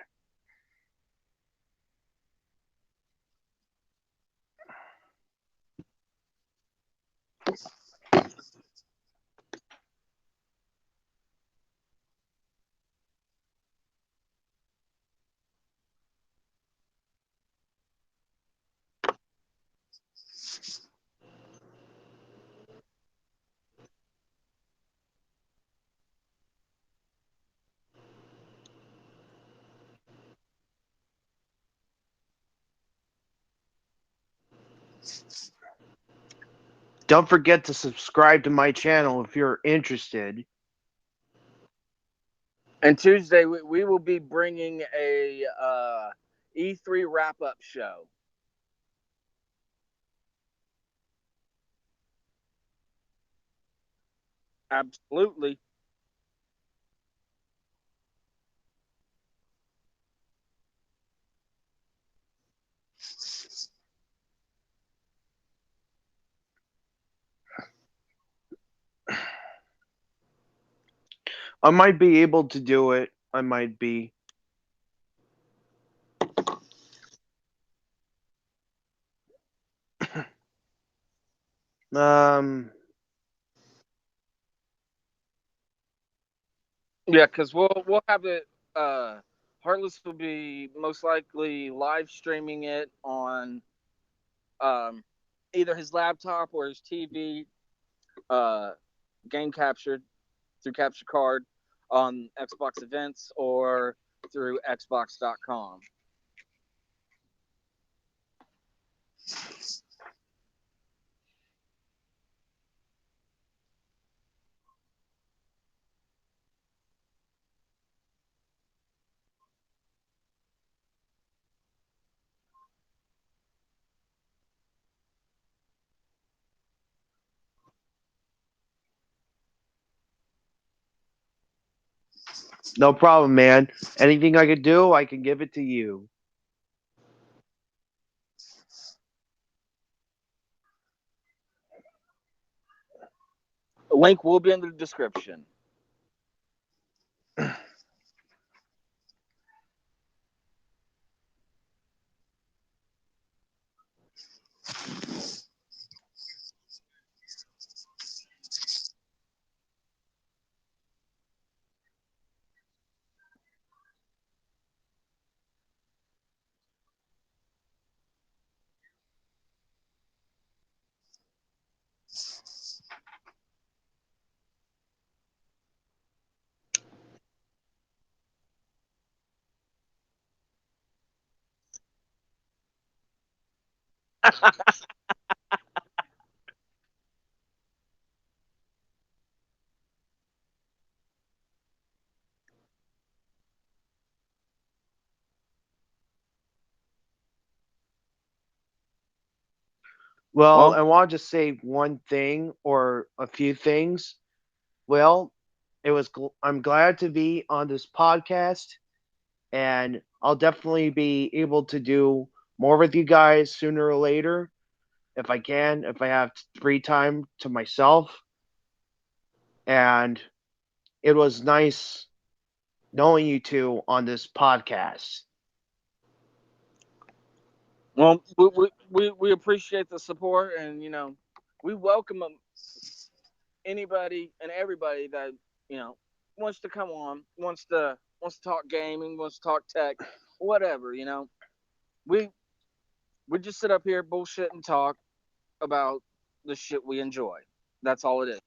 S4: Don't forget to subscribe to my channel if you're interested.
S2: And Tuesday we will be bringing a E3 wrap up show. Absolutely.
S4: I might be able to do it. I might be. Um,
S2: Yeah, because we'll have it. Heartless will be most likely live streaming it on um, either his laptop or his TV, uh, game captured through capture card on Xbox events or through Xbox.com.
S4: no problem, man. Anything I could do, I can give it to you.
S2: Link will be in the description.
S4: Well,
S2: Well,
S4: I want to just say one thing or a few things. Well, I'm glad to be on this podcast, and I'll definitely be able to do more with you guys sooner or later if I can, if I have free time to myself. And it was nice knowing you two on this podcast.
S2: well, we appreciate the support, and we welcome anybody and everybody that you know wants to come on, wants to talk gaming, wants to talk tech, whatever. We we just sit up here, bullshit, and talk about the shit we enjoy. That's all it is.